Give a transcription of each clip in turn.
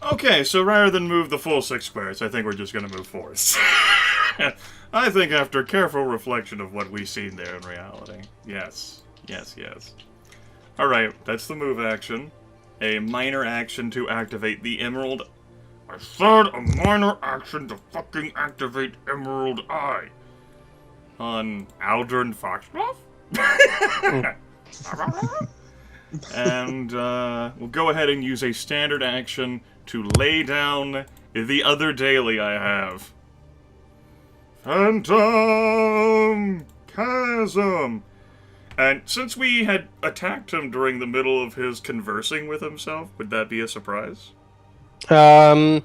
Okay, so rather than move the full 6 squares, I think we're just going to move fours. I think after careful reflection of what we've seen there in reality. Yes. Yes, yes. Alright, that's the move action. A minor action to activate the Emerald. I said a minor action to fucking activate Emerald Eye. On Aldrin Foxglove? And we'll go ahead and use a standard action to lay down the other daily I have. Phantom Chasm! And since we had attacked him during the middle of his conversing with himself, would that be a surprise? Aldrin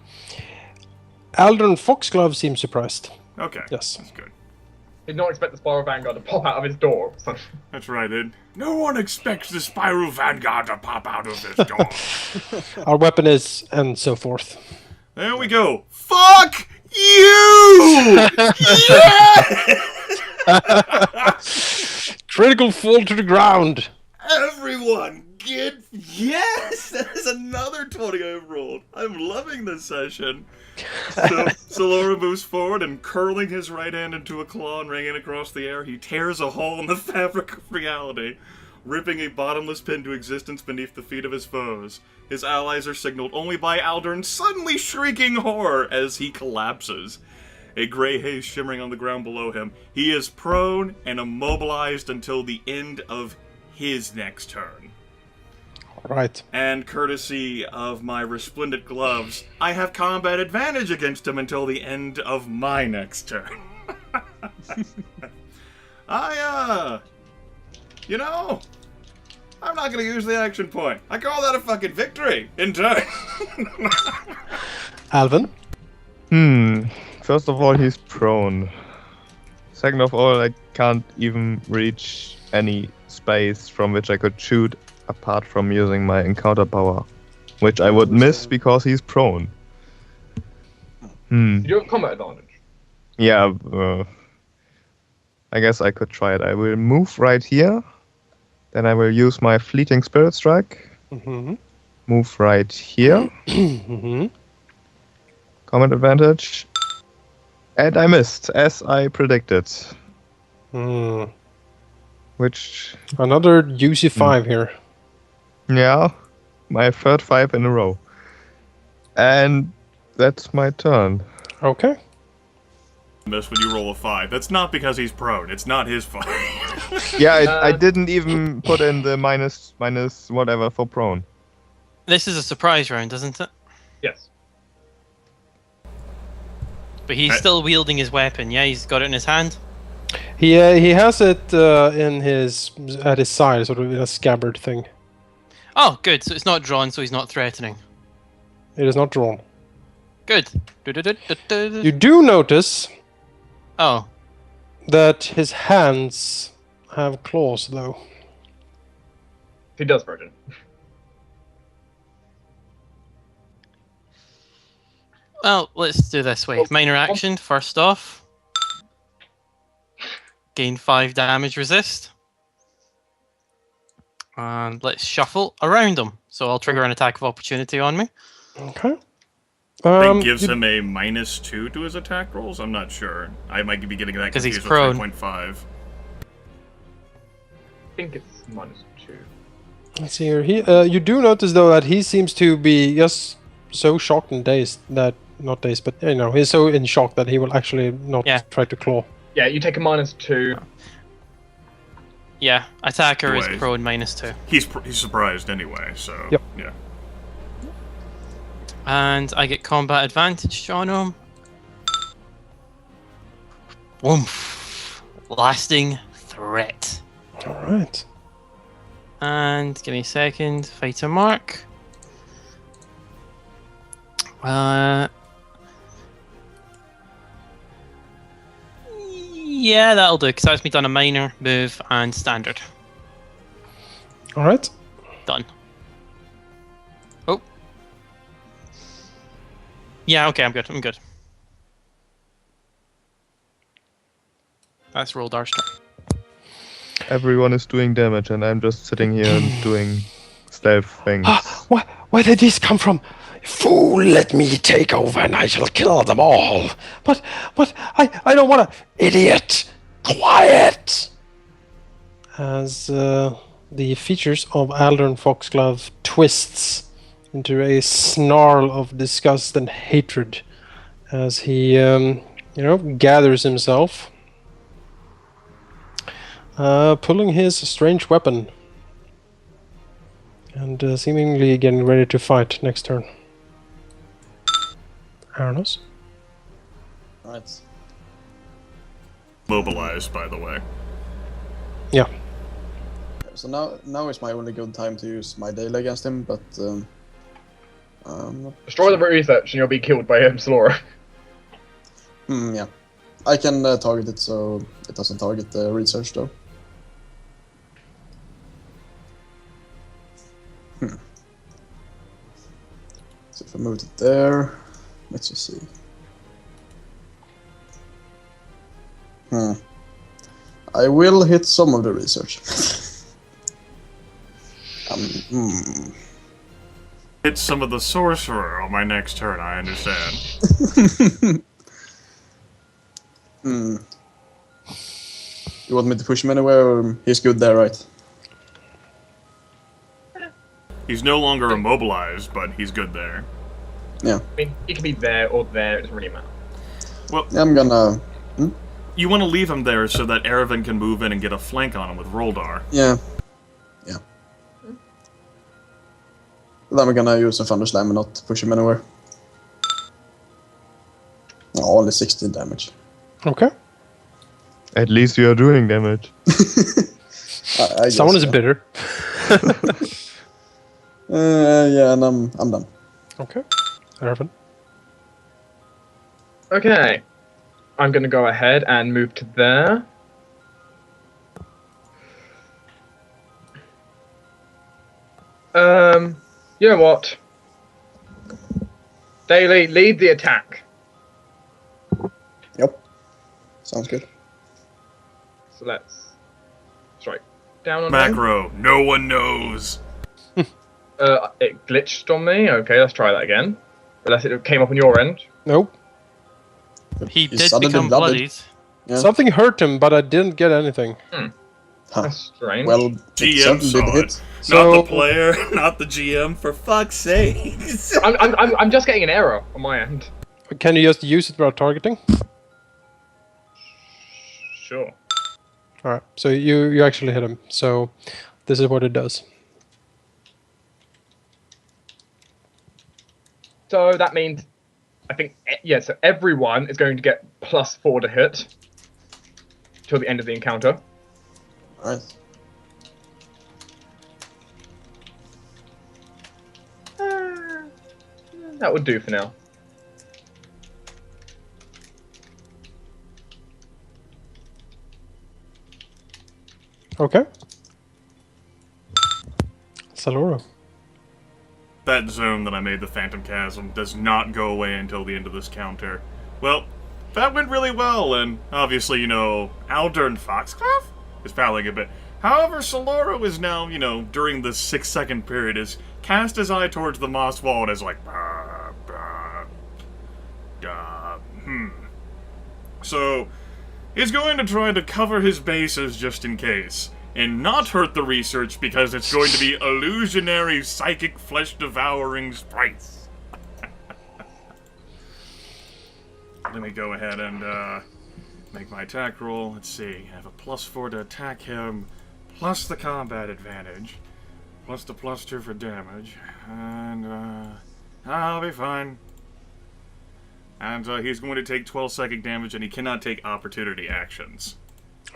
Foxglove seems surprised. Okay, yes. That's good. Did not expect the Spiral Vanguard to pop out of his door. So. That's right, Ed. No one expects the Spiral Vanguard to pop out of his door. Our weapon is, and so forth. There we go. Fuck you! Yeah! Critical fall to the ground. Everyone, get... Yes! That is another 20 I've rolled. I'm loving this session. So, Saloro moves forward and curling his right hand into a claw and ringing across the air, he tears a hole in the fabric of reality, ripping a bottomless pit into existence beneath the feet of his foes. His allies are signaled only by Aldrin suddenly shrieking horror as he collapses. A gray haze shimmering on the ground below him. He is prone and immobilized until the end of his next turn. Right. And courtesy of my resplendent gloves, I have combat advantage against him until the end of my next turn. You know, I'm not going to use the action point. I call that a fucking victory in turn. Alvyn? First of all, he's prone. Second of all, I can't even reach any space from which I could shoot apart from using my encounter power, which I would miss because he's prone. You do have combat advantage. Yeah, I guess I could try it. I will move right here. Then I will use my fleeting spirit strike. Move right here. Combat advantage. And I missed, as I predicted. Which... Another juicy 5 here. Yeah, my third 5 in a row. And that's my turn. Okay. Miss when you roll a 5. That's not because he's prone. It's not his fault. Yeah, I didn't even put in the minus whatever for prone. This is a surprise round, isn't it? Yes. But he's still wielding his weapon, yeah? He's got it in his hand? He has it in at his side, sort of in a scabbard thing. Oh, good. So it's not drawn, so he's not threatening. It is not drawn. Good. You do notice that his hands have claws, though. He does, Virgin. Well, let's do this way. Minor action, first off. Gain 5 damage resist. And let's shuffle around him. So I'll trigger an attack of opportunity on me. Okay. It gives him a -2 to his attack rolls? I'm not sure. I might be getting that because he's confused prone. with 3.5. I think it's -2. Let's see here. You do notice, though, that he seems to be just so shocked and dazed that... Not dazed, but, you know, he's so in shock that he will actually not try to claw. Yeah, you take a -2. Yeah, attacker is prone -2. He's surprised anyway, so... Yep. Yeah. And I get combat advantage on him. Woomph. Lasting threat. Alright. And give me a second. Fighter mark. Yeah, that'll do, because that's me done a minor, move, and standard. Alright. Done. Oh. Yeah, okay, I'm good. That's Roldar's turn. Everyone is doing damage and I'm just sitting here and doing stealth things. Where did this come from? Fool, let me take over and I shall kill them all. But I don't want to. Idiot! Quiet! As the features of Aldern Foxglove twists into a snarl of disgust and hatred as he, gathers himself, pulling his strange weapon and seemingly getting ready to fight next turn. Arenoss. Right. Mobilized, by the way. Yeah. So now is my only good time to use my daily against him, but Destroy the research and you'll be killed by Saloro. yeah. I can target it so it doesn't target the research though. So if I moved it there, let's just see. I will hit some of the research. Hit some of the Sorcerer on my next turn, I understand. You want me to push him anywhere, or he's good there, right? He's no longer immobilized, but he's good there. Yeah. I mean, he can be there or there, it doesn't really matter. Well, Yeah, I'm gonna... you want to leave him there so that Erevan can move in and get a flank on him with Roldar. Yeah. Yeah. Then we're gonna use a Thunder Slam and not push him anywhere. Oh, only 16 damage. Okay. At least you are doing damage. I guess, Someone is yeah. bitter. Yeah, and I'm done. Okay. Erevan. Okay. I'm gonna go ahead and move to there. You know what? Daily, lead the attack. Yep. Sounds good. So let's strike down on him. Macro, no one knows. It glitched on me. Okay, let's try that again. Unless it came up on your end. Nope. He He's did suddenly become blooded. bloodied. Yeah. Something hurt him, but I didn't get anything. Huh. That's strange. Well, it GM certainly saw did it. hit. So- Not the player, not the GM, for fuck's sake. I'm just getting an error on my end. Can you just use it without targeting? Sure. Alright, so you actually hit him. So this is what it does. So that means, I think, yeah, so everyone is going to get +4 to hit till the end of the encounter. Alright. That would do for now. Okay. Saloro. That zone that I made the Phantom Chasm does not go away until the end of this counter. Well, that went really well, and obviously, Aldern Foxglove is fouling a bit. However, Saloro is now, during the 6-second period, is cast his eye towards the moss wall and is like, So, he's going to try to cover his bases just in case, and not hurt the research because it's going to be illusionary psychic flesh-devouring sprites. Let me go ahead and make my attack roll. Let's see, I have a +4 to attack him, plus the combat advantage, plus the +2 for damage, and I'll be fine. And he's going to take 12 psychic damage, and he cannot take opportunity actions.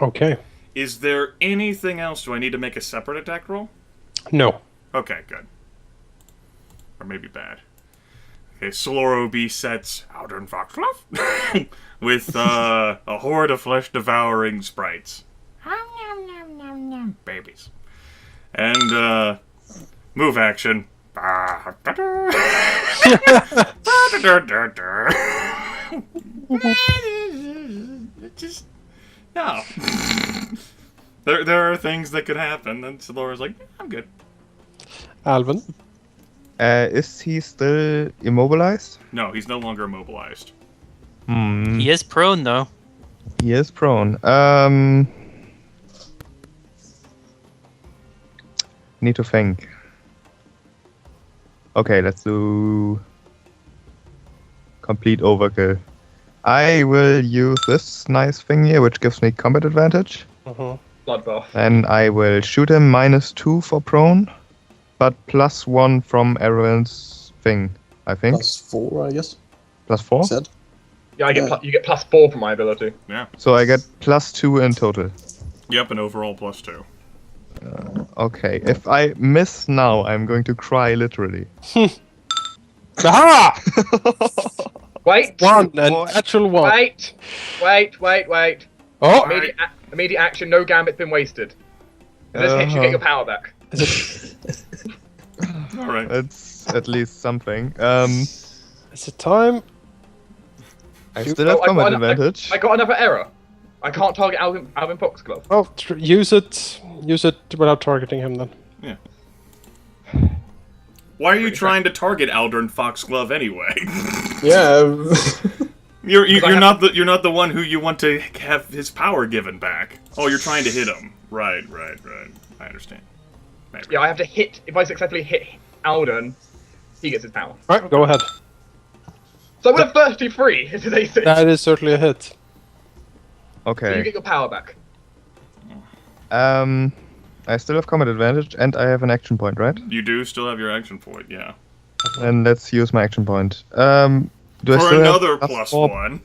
Okay. Is there anything else? Do I need to make a separate attack roll? No. Okay, good. Or maybe bad. Okay, Saloro besets Aldern Foxglove with a horde of flesh-devouring sprites. Babies. And, move action. Just, no. There are things that could happen, and Saloro's like, I'm good. Alvyn. Is he still immobilized? No, he's no longer immobilized. He is prone though. He is prone. Need to think. Okay, let's do complete overkill. I will use this nice thing here, which gives me combat advantage. Bloodbath. Then I will shoot him -2 for prone, but +1 from Erevan's thing, I think. +4, I guess. +4? Said. Yeah, I get Yeah. you get +4 from my ability. Yeah. So I get +2 in total. Yep, and overall +2. Okay, if I miss now, I'm going to cry literally. Aha! Wait. One, an actual one. Wait. Oh! Immediate action. No gambit's been wasted. If this hits, you get your power back. All right. That's at least something. Is it time? I still have combat advantage. I got another error. I can't target Alvyn Foxglove. Well, use it. Use it without targeting him then. Yeah. Why are you trying to target Aldrin Foxglove anyway? Yeah. You're not the one who you want to have his power given back. Oh, you're trying to hit him. Right. I understand. Maybe. Yeah, I have to hit. If I successfully hit Alden, he gets his power. Right, go ahead. So with a 33, is his AC. That is certainly a hit. So you Okay. get your power back. I still have combat advantage and I have an action point, right? You do still have your action point, yeah. And let's use my action point. Do I For still another have +1.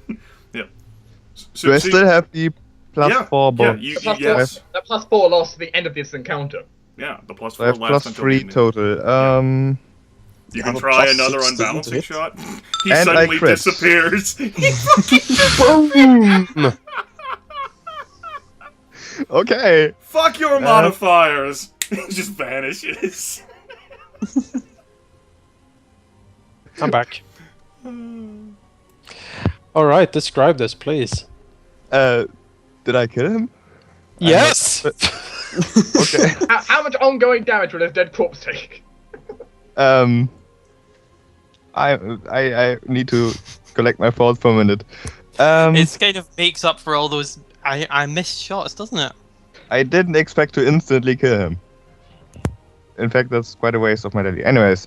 Yep. So, Do I see- still have the +4 Yeah, bonus? yes. That +4 lasts to the end of this encounter. Yeah, the +4 So I have lasts until +3 the end. total. You can have a try +16 another to unbalancing hit. shot. He And I suddenly crit. disappears. Boom! Okay. Fuck your modifiers. He just vanishes. I'm back. Alright, describe this, please. Did I kill him? Yes! Okay. How much ongoing damage will his dead corpse take? I need to collect my thoughts for a minute. It kind of makes up for all those I missed shots, doesn't it? I didn't expect to instantly kill him. In fact, that's quite a waste of my daily. Anyways,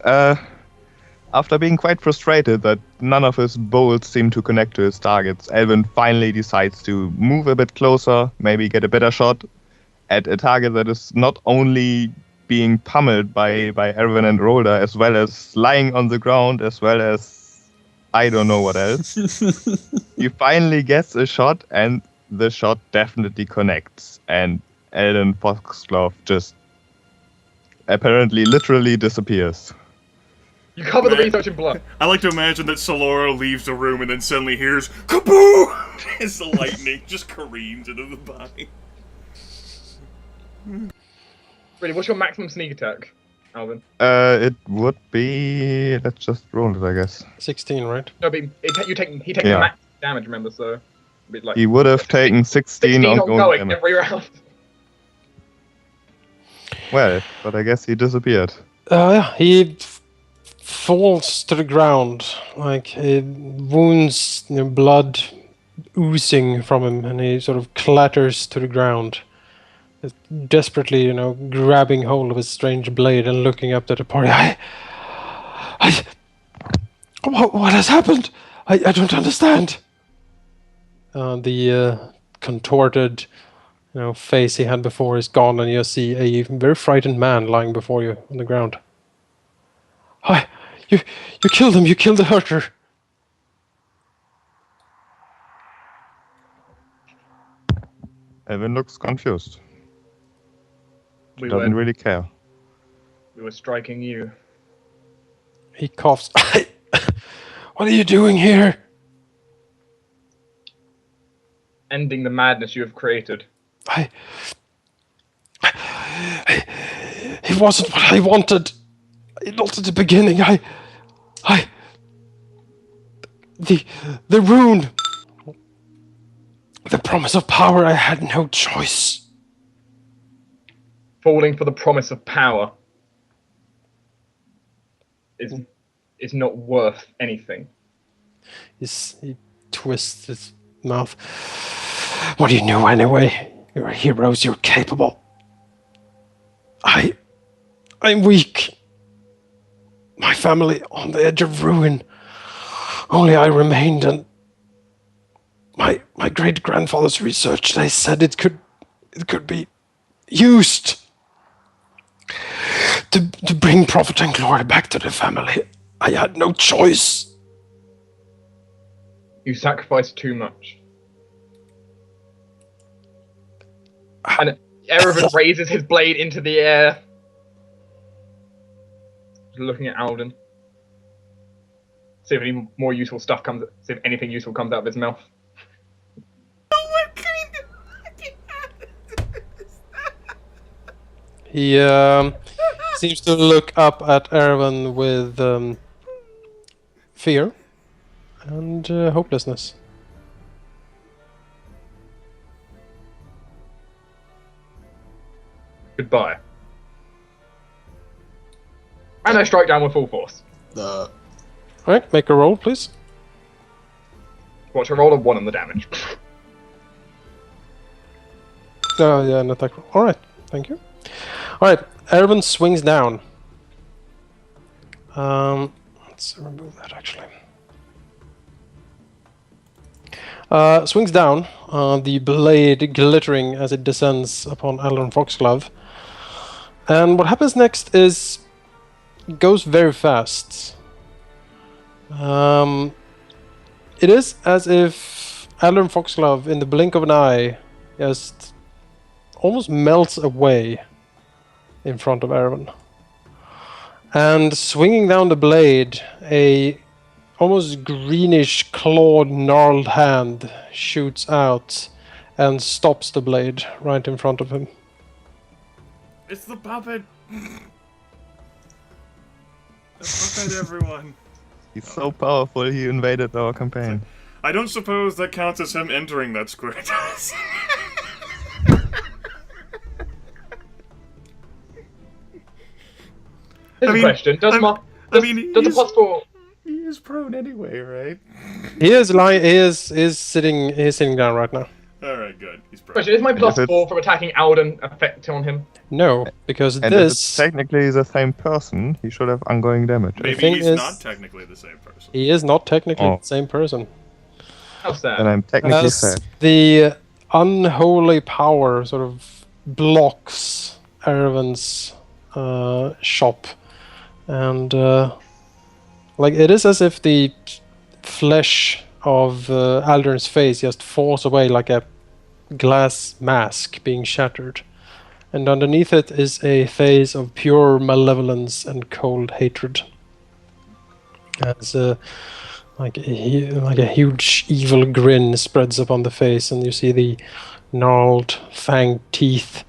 after being quite frustrated that none of his bolts seem to connect to his targets, Alvyn finally decides to move a bit closer, maybe get a better shot at a target that is not only being pummeled by Erevan and Roldar, as well as lying on the ground, as well as I don't know what else. He finally gets a shot, and the shot definitely connects, and Alden Foxglove just apparently literally disappears. You cover the Man. research in blood. I like to imagine that Saloro leaves the room and then suddenly hears kaboo as the lightning just careens into the body. Really, what's your maximum sneak attack, Alvyn? It would be... let's just roll it, I guess. 16, right? No, but he takes Yeah. the max damage, remember, so... it'd be like He would have taken 16 ongoing damage. every round. Well, but I guess he disappeared. Yeah, he falls to the ground, like wounds, blood oozing from him, and he sort of clatters to the ground, desperately, grabbing hold of his strange blade and looking up at the party. What has happened? I don't understand. The contorted, face he had before is gone, and you see a very frightened man lying before you on the ground. Hi, you killed him. You killed the hurter. Alvyn looks confused. We Doesn't were really care. striking you. He coughs. What are you doing here? Ending the madness you have created. He wasn't what I wanted. Not at the beginning. The rune. The promise of power. I had no choice. Falling for the promise of power. is not worth anything. He twists his mouth. What do you know anyway? You're heroes, you're capable. I'm weak. My family on the edge of ruin. Only I remained, and my great-grandfather's research, they said it could be used to bring profit and glory back to the family. I had no choice. You sacrificed too much. And Erevan raises his blade into the air, looking at Alden. See if any more useful stuff comes. See if anything useful comes out of his mouth. What kind of He seems to look up at Erevan with fear and hopelessness. Goodbye. And I strike down with full force. Alright, make a roll, please. Watch a roll of 1 on the damage. Oh, yeah, an attack roll. Alright, thank you. Alright, Erevan swings down. Let's remove that, actually. Swings down, the blade glittering as it descends upon Alden Foxglove. And what happens next is... goes very fast. It is as if Alden Foxglove, in the blink of an eye, just almost melts away in front of Erevan. And swinging down the blade, a almost greenish clawed, gnarled hand shoots out and stops the blade right in front of him. It's the puppet! The puppet, everyone! He's so powerful, he invaded our campaign. I don't suppose that counts as him entering that square. Here's a question. Does the plus 4... He is prone anyway, right? He is sitting down right now. Alright, good. He's prone. Question, is my plus 4 from attacking Alden effect on him? No, because And if this... it's technically the same person, he should have ongoing damage. Maybe thing he's is- not technically the same person. He is not technically Oh. the same person. How sad. And I'm technically As sad. the unholy power sort of blocks Erevan's shop. And like it is as if the flesh of Aldrin's face just falls away like a glass mask being shattered. And underneath it is a face of pure malevolence and cold hatred. As like a huge evil grin spreads upon the face, and you see the gnarled fanged teeth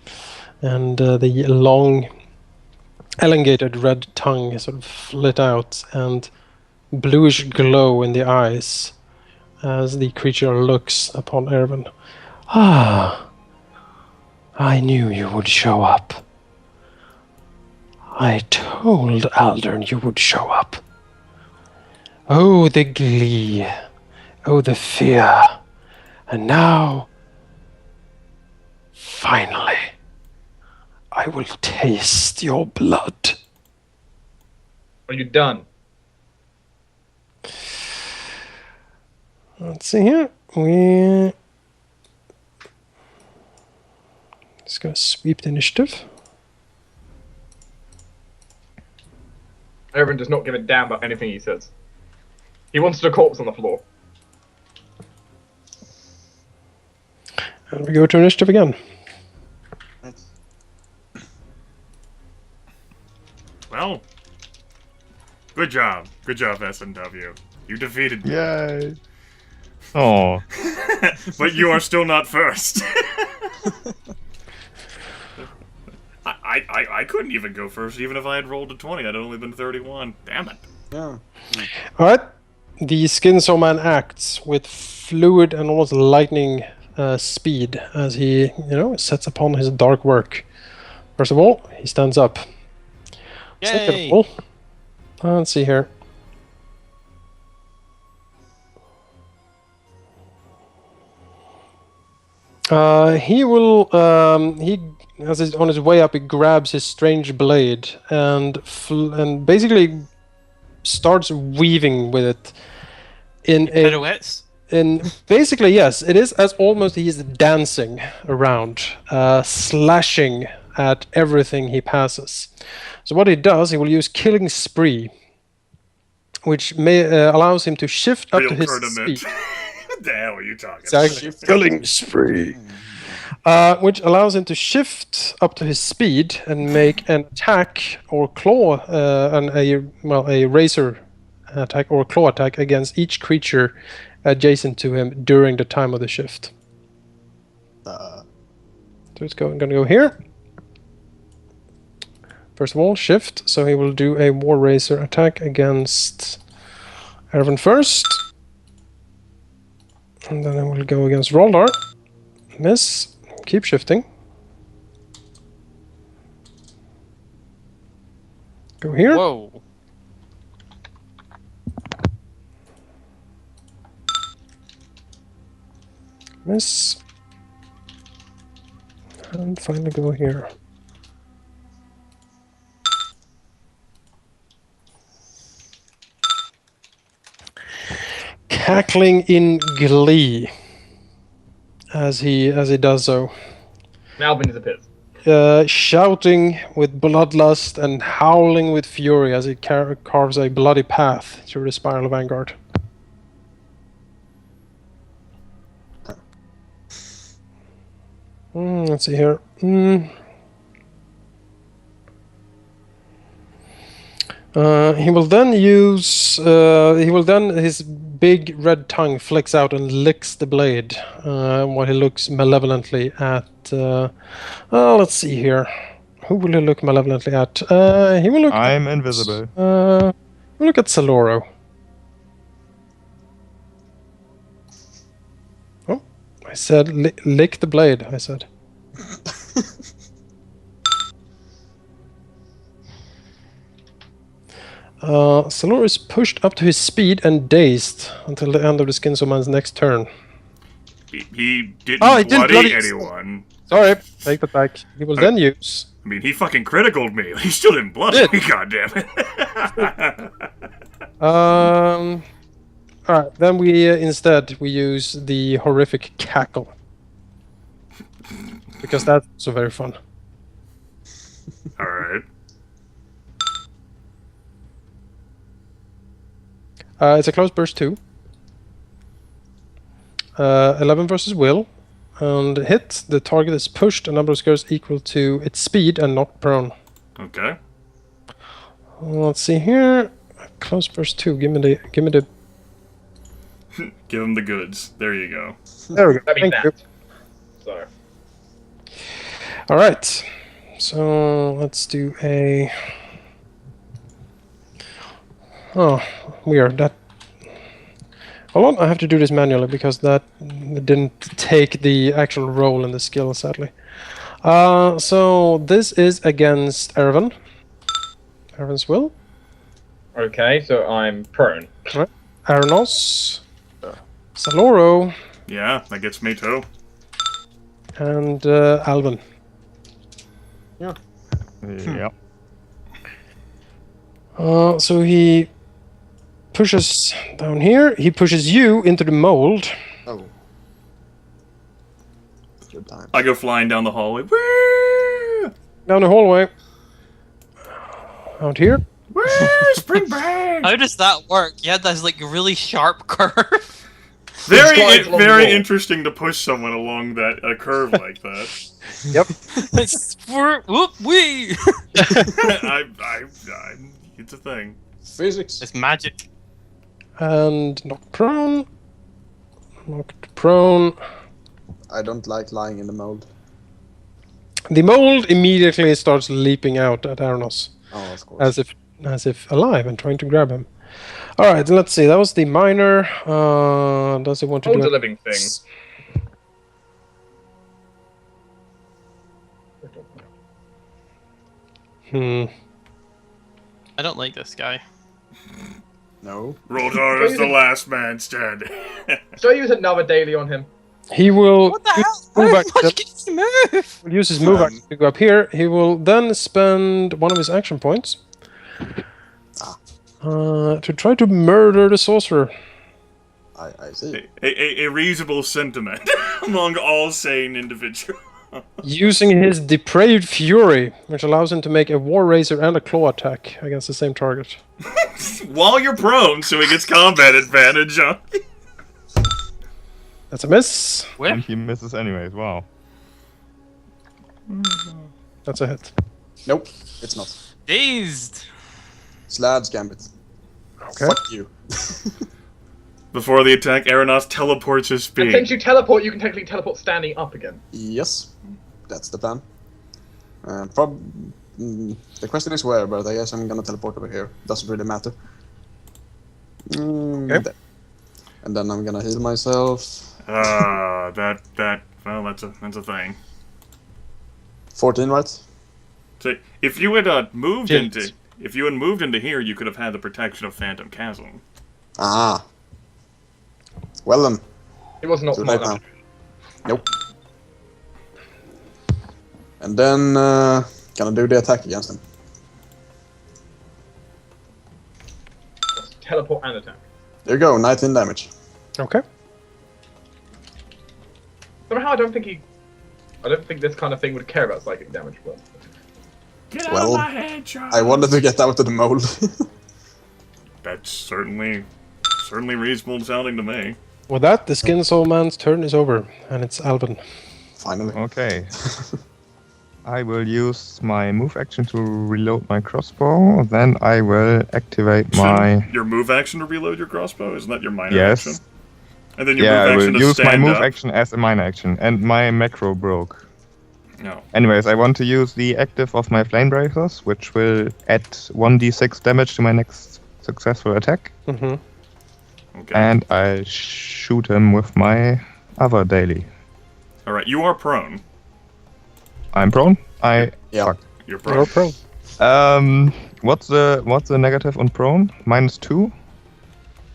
and the long elongated red tongue sort of flit out, and bluish glow in the eyes as the creature looks upon Erevan. Ah, I knew you would show up. I told Aldrin you would show up. Oh, the glee. Oh, the fear. And now, finally, I will taste your blood. Are you done? Let's see here. We just gonna sweep the initiative. Erevan does not give a damn about anything he says. He wants a corpse on the floor. And we go to initiative again. Well, good job. Good job, S&W. You defeated me. Yay! Oh, But you are still not first. I couldn't even go first, even if I had rolled a 20. I'd only been 31. Damn it. Yeah. Alright. The Skinsaw Man acts with fluid and almost lightning speed as he, sets upon his dark work. First of all, he stands up. Second Yay! of all, Let's see here. He will. He on his way up. He grabs his strange blade and basically starts weaving with it. Pirouettes. Basically, yes, it is as almost he is dancing around, slashing at everything he passes. So what he does, he will use Killing Spree, which allows him to shift up Real to his tournament. speed. What the hell are you talking Exactly. about? Killing Spree. Which allows him to shift up to his speed and make an attack or claw, a razor attack or claw attack against each creature adjacent to him during the time of the shift. So it's going to go here. First of all, shift. So he will do a War Razor attack against Erevan first. And then I will go against Roldar. Miss. Keep shifting. Go here. Whoa. Miss. And finally go here. Cackling in glee as he does so. Alvyn disappears. Shouting with bloodlust and howling with fury as he carves a bloody path through the Spiral Vanguard. Let's see here. He will then use. His big red tongue flicks out and licks the blade while he looks malevolently at. Let's see here. Who will he look malevolently at? He will look. I'm invisible. We'll look at Saloro. Oh, I said lick the blade. I said. Saloro is pushed up to his speed and dazed until the end of the Skinsoman's next turn. He didn't didn't bloody anyone. Sorry, take that back. He will then use. I mean, he fucking criticaled me. He still didn't bloody me, goddammit. Alright, then we instead we use the horrific cackle. Because that's also very fun. Alright. It's a close burst 2. 11 versus will. And hit, the target is pushed a number of squares equal to its speed and knocked prone. Okay. Let's see here. Close burst 2. Give me the. Give him the goods. There you go. There we go. I mean Thank you. that. So. Alright. So let's do a. Oh, weird. That. Hold on, I have to do this manually because that didn't take the actual roll in the skill, sadly. So this is against Erevan. Erevan's will. Okay, so I'm prone. Right. Arenoss. Saloro. Yeah, that gets me too. And Alvyn. Yep. So he pushes down here. He pushes you into the mold. Oh. Good time. I go flying down the hallway. Woo! Down the hallway. Out here. Woo! Spring bang! How does that work? You had this like really sharp curve. Very, Slides along the very wall. interesting to push someone along that a curve like that. Yep. Whoop wee. It's a thing. Physics. It's magic. And knocked prone. Knocked prone. I don't like lying in the mold. The mold immediately starts leaping out at Arenoss, Oh, of course. as if alive and trying to grab him. All right, let's see. That was the minor. Does it want to Mold's do a living thing. Hmm. I don't like this guy. No. Roldar is the last man standing. Shall I use another daily on him? He will What the use hell? move How action. much can he move? Will use his move action to go up here. He will then spend one of his action points to try to murder the sorcerer. I see. A reasonable sentiment among all sane individuals. Using his depraved fury, which allows him to make a war razor and a claw attack against the same target. While you're prone, so he gets combat advantage, huh? That's a miss. Where? And he misses anyways. Wow. That's a hit. Nope, it's not. Dazed. Slad's Gambit. Okay. Fuck you. Before the attack, Arenoss teleports his And speed. since you teleport, you can technically teleport standing up again. Yes, that's the plan. The question is where, but I guess I'm gonna teleport over here. Doesn't really matter. Okay. There. And then I'm gonna heal myself. Well, that's a thing. 14, right? So, if you had moved Jinx. into here, you could have had the protection of Phantom Chasm. Ah. Well then. It was not Too smart late enough. now. Nope. And then gonna do the attack against him. Teleport and attack. There you go, 19 damage. Okay. Somehow I don't think this kind of thing would care about psychic damage, but Get out Well, of my head, John! I wanted to get out of the mold. That's certainly reasonable sounding to me. With that, the Skin Soul Man's turn is over, and it's Alvyn. Finally. Okay. I will use my move action to reload my crossbow. Then I will activate my. Your move action to reload your crossbow? Isn't that your minor Yes. action? And then your Yeah, I move action will to use my stand move up? action as a minor action, and my macro broke. No. Anyways, I want to use the active of my flame bracers, which will add 1d6 damage to my next successful attack, Mm-hmm. Okay. and I shoot him with my other daily. Alright, you are prone. I'm prone. Yeah. Fuck. You're You're prone. pro. What's the negative on prone? -2.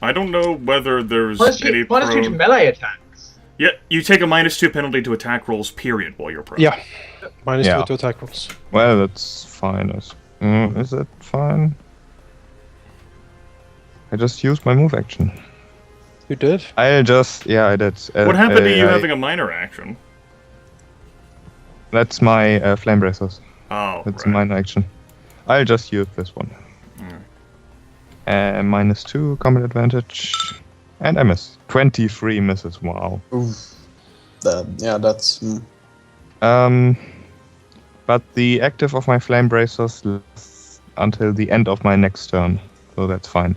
I don't know whether there's minus any two to prone... melee attacks. Yeah, you take a -2 penalty to attack rolls, period, while you're prone. Yeah. Minus Yeah. 2 to attack rolls. Well, that's fine. Is it fine? I just used my move action. You did? I did. What happened to you having a minor action? That's my flame bracers. Oh, That's right. a minor action. I'll just use this one. -2 combat advantage, and I miss. 23 misses. Wow. Oof. That's... But the active of my flame bracers lasts until the end of my next turn, so that's fine.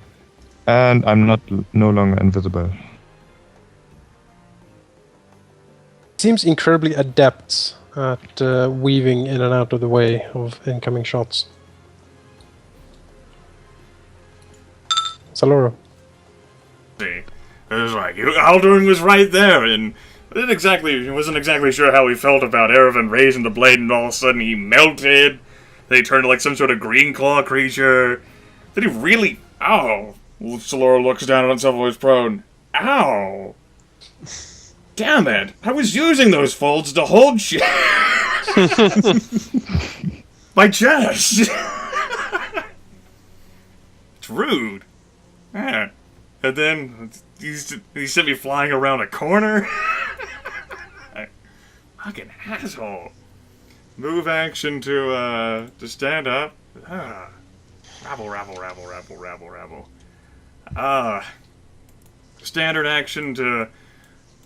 And I'm no longer invisible. Seems incredibly adept at weaving in and out of the way of incoming shots. Saloro. See, it was like Alvyn was right there, and he wasn't exactly sure how he felt about Erevan raising the blade, and all of a sudden he melted. Then he turned to like some sort of green claw creature. Did he really? Ow! Saloro looks down at himself while he's prone. Ow! Damn it! I was using those folds to hold shit. My chest. It's rude. Yeah. And then he sent me flying around a corner. Fucking asshole. Move action to stand up. Rabble. Standard action to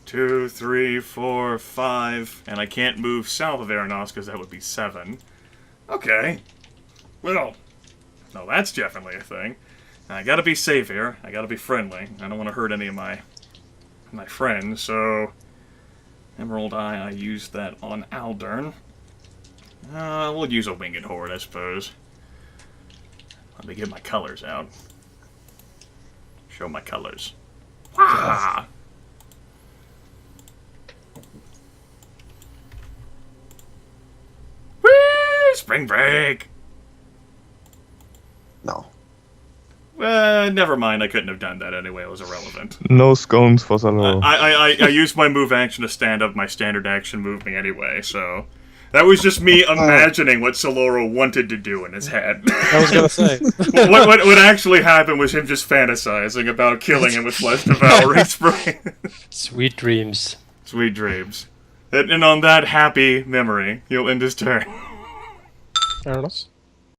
2, 3, 4, 5, and I can't move south of Arenoss because that would be 7. Okay. Well, no, that's definitely a thing. I gotta be safe here. I gotta be friendly. I don't want to hurt any of my friends, so... Emerald Eye, I used that on Aldern. We'll use a Winged Horde, I suppose. Let me get my colors out. Show my colors. Ah! Whee! Spring break! No. Never mind. I couldn't have done that anyway. It was irrelevant. No scones for Saloro. I used my move action to stand up my standard action movement anyway, so that was just me imagining what Saloro wanted to do in his head. I was gonna say. what actually happened was him just fantasizing about killing him with flesh devouring spray. Sweet dreams. Sweet dreams. And on that happy memory, you'll end his turn. Arenoss.